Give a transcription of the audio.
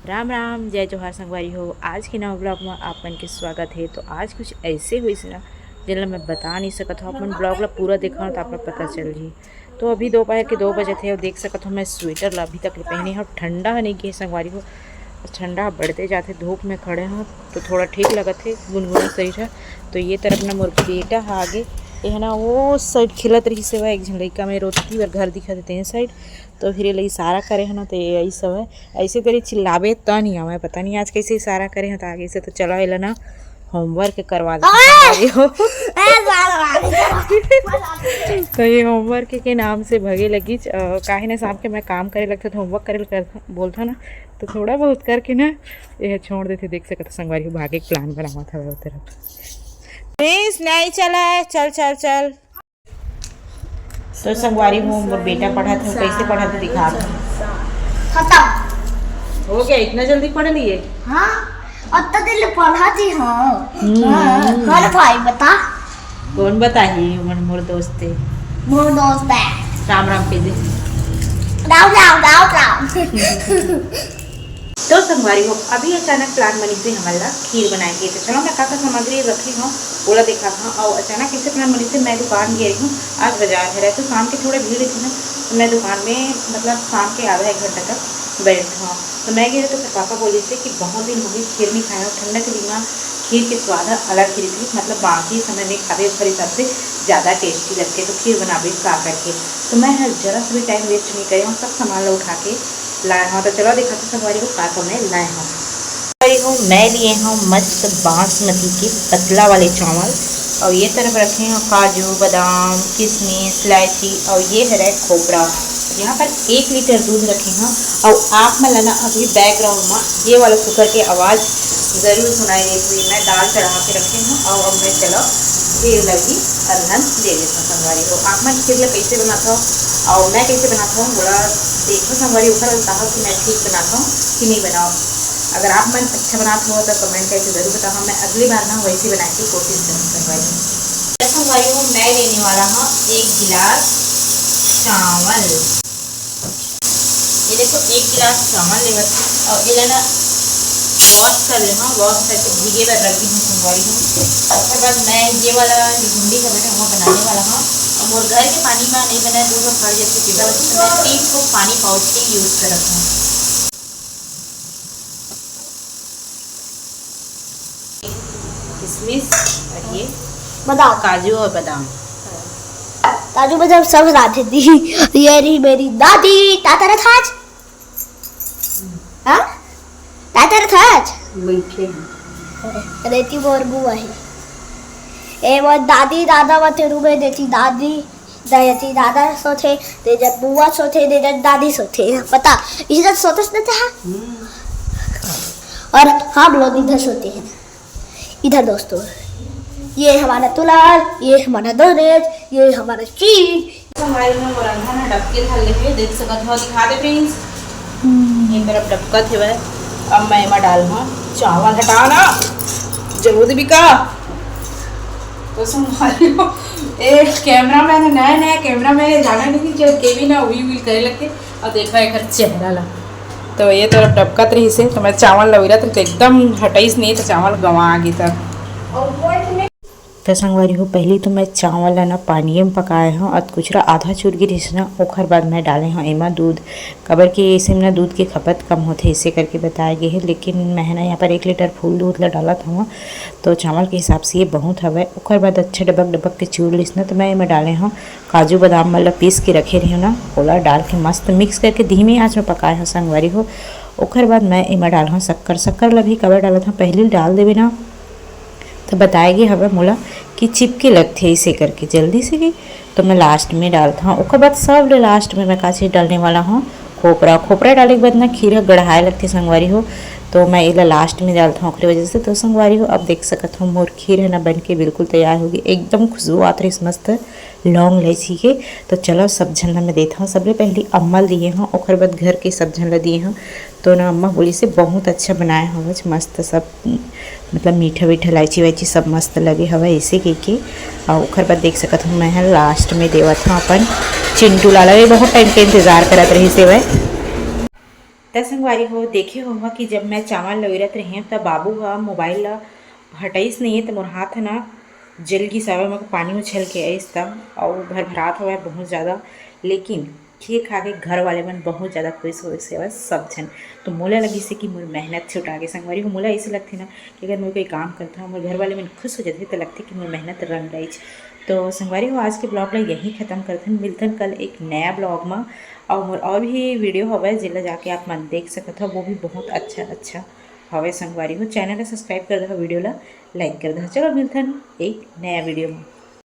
राम राम जय जोहार संगवारी हो। आज के नवा ब्लॉग में आप मन के स्वागत है। तो आज कुछ ऐसे हुई ना जिला मैं बता नहीं सकत हूँ। अपन ब्लॉग ला पूरा देखा तो आप पता चल जी। तो अभी दोपहर के 2 बजे थे और देख सकत हूँ मैं स्वेटर ला अभी तक पहने हूँ। ठंडा नहीं कि संगवारी हो, ठंडा बढ़ते जाते धूप में खड़े हों तो थोड़ा ठीक लगत है, गुनगुना शरीर है। तो ये तरफ ना मोर बेटा है आगे ये ना वो साइड खिलत रही से एक झन लड़का में रोती और घर दिखा देते हैं साइड। तो फिर ये इशारा करे है ना तो यही सब है। ऐसे तेरे चिल्लावे तो नहीं आवे, पता नहीं आज कैसे इशारा करे हैं। तो आगे से तो चलो ये ना होमवर्क करवा दे हो। तो ये होमवर्क के नाम से भगे लगी काहे ना शाम के मैं काम करे लगता तो होमवर्क करे बोलता ना तो थोड़ा बहुत करके ना ये छोड़ देते। देख सकते संगवारी भागे प्लान बनावा था वो तरफ। प्लीज नहीं चला है, चल चल चल। तो संगवारी हूँ बेटा पढ़ा था, कैसे पढ़ा था दिखा खत्म हो गया। इतना जल्दी पढ़ लिए? हाँ अत्ता दिल पढ़ा थी। हाँ कौन भाई बता? कौन बताही? मोर दोस्त थे, मोर दोस्त है। राम राम पे दे राम राम राम राम। तो संगवारी हो अभी अचानक प्लान बनी थी हमारा खीर बनाएंगे। तो चलो मैं का सामग्री रखी हूँ बोला देखा था। और अचानक कैसे प्लान बनी थी, मैं दुकान गई हूँ। आज बाजार है तो शाम के थोड़े भीड़ थी ना तो मैं दुकान में मतलब शाम के आधा 1 घंटा तक बैठा। तो मैं गई तो पापा बोले थे कि बहुत दिन हो गई खीर नहीं खाया। ठंडा के दिन खीर के स्वाद अलग खीर थी, मतलब बाकी समय में खाते उसके हिसाब से ज़्यादा टेस्टी लगते। तो खीर बना भी खा करके तो मैं जरा सा भी टाइम वेस्ट नहीं करी हूँ, सब सामान उठा के लाए हूँ। तो चलो देखा तो संगवारी को का मैं लाए हूँ। मैं लिए हूँ मस्त बासमती के पतला वाले चावल और ये तरफ रखे हैं काजू बादाम किशमिश इलायची और ये है खोपरा। यहाँ पर 1 लीटर दूध रखे हैं। और आप में लेना अभी बैकग्राउंड में ये वाला कुकर की आवाज़ ज़रूर सुनाई देती हुई। मैं दाल चढ़ा के रखे हूँ और अब मैं चलो खीर लगी अरहन दे देता हूँ। संगवारी को आप मैं खीर कैसे बनाता हूँ और मैं कैसे बनाता हूँ बोला देखो संगवारी ऊपर बताओ कि मैं ठीक बनाता हूँ कि नहीं बनाओ। अगर आप मन अच्छा बनाते हो तो कमेंट करके ज़रूर बताओ। मैं अगली बार ना वैसे बनाने की कोशिश करूँ। संगवारी को मैं लेने वाला हूँ 1 गिलास चावल। ये देखो 1 गिलास चावल ले और ये ना वॉश कर लेना। वॉश करके भीगे पर रख दी हूँ संगवारी हूँ। उसके बाद मैं ये वाला जो भिंडी का मैंने वो बनाने वाला हूँ। और मोर घर के पानी में नहीं बनाया दूध फट जाती सीधा वजह से मैं 3 को पानी पाउच के यूज़ कर रखा हूँ। किशमिश और ये बताओ काजू और बादाम। काजू बादाम सब राधे दी। ये रही मेरी दादी ताता थाज। हाँ ताता थाज मीठे रहती बोर बुआ है। ए वो दादी दादा वते रूबे देती दादी दयती दादा सोथे दे जब बुआ सोथे दे जब दादी सोथे पता इधर सोतस न था। और हम लोग इधर सोते हैं। इधर दोस्तों ये हमारा तुलाल, ये हमारा दोरेज, ये हमारा चीज। हमारे में मोरंगा ना डबके धर लेके देख सकत हो दिखा दे फ्रेंड्स। ये मेरा डबका थे वह। अब मैं इसमें डालूंगा चावल। हटाना जरूर भी का तो संभाली हो। एक कैमरा मैन नया नया कैमरा मैन जाना नहीं थी जब के भी ना हुई करे लगते और देखा एक चेहरा ला। तो ये तरफ डबकत रही से तो मैं चावल लग रहा तो एकदम हटाईस नहीं तो चावल गंवा आ गई तब। तो संगवारी हो पहले तो मैं चावल ना पानी में पकाए हूँ और कुछ आधा छूट गई ना ओखर बाद मैं डाले हूँ एमा दूध। कबर के इसे में ना दूध की खपत कम होते इसे करके बताया गया है। लेकिन मैं ना यहाँ पर 1 लीटर फूल दूध ला डाला था तो चावल के हिसाब से ये बहुत हवा। ओखर बाद अच्छे डबक के चूर लिस ना तो मैं इमें डाले हूँ काजू बादाम मतलब पीस के रखे रही हूँ ना ओला डाल के मस्त मिक्स करके धीमी आँच में पकाए हूँ संगवारी हो। ओखर बाद मैं इमें डाल हूँ शक्कर ला भी कबर डाला था पहले डाल देवे ना तो बताएगी हमें मोला कि चिपके लगते इसे करके जल्दी से गई। तो मैं लास्ट में डालता हूँ। उसके बाद सब लास्ट में मैं का चीज़ डालने वाला हूँ खोपरा डालने के बाद ना खीर गढ़ाए लगती संगवारी हो तो मैं ये लास्ट में डालता हूँ ओकरी वजह से। तो संगवारी हो अब देख सकत हूँ मोर खीर है ना बन के बिल्कुल तैयार होगी। एकदम खुशबू आती रही मस्त लौंग इलायची के। तो चलो सब झन मैं देता हूँ। सबसे पहले अम्मा दिए हूँ ओकर बाद घर के सब झन दिए हूँ। तो ना अम्मा बोली से बहुत अच्छा बनाया हवा मस्त सब मतलब मीठा वीठा इलायची वायची सब मस्त लगे हवा ऐसे के। और ओकर बाद देख सकत हूँ मैं लास्ट में देवत हूँ अपन चिंटू लाला भी बहुत टाइम के इंतज़ार करत रही से वह। त संगवारी हो देखे होगा कि जब मैं चावल लौरत रही तब बाबू हा मोबाइल ला हटाइस नहीं तो मोर हाथ ना जल की सवा में पानी में छल के आइस तब और भरभरात हुआ बहुत ज़्यादा। लेकिन खीर खा के घर वाले मन बहुत ज़्यादा खुश हो से सब जन। तो मोला लगी से कि मोर मेहनत छुटा के संगवारी को मोला ऐसे लगती ना कि अगर मैं कोई काम करता हूँ मोर घर वाले मन खुश हो जाते तो लगते कि मोर मेहनत रंग रही। तो संगवारी हो आज के ब्लॉग ला यहीं ख़त्म करथन, मिलथन कल एक नया ब्लॉग में। और भी वीडियो हवे जिला जाके आप मन देख सकत हो, वो भी बहुत अच्छा हवे संगवारी हो। चैनल ला सब्सक्राइब कर दो, वीडियो ला लाइक कर दो। चलो मिलथन एक नया वीडियो में।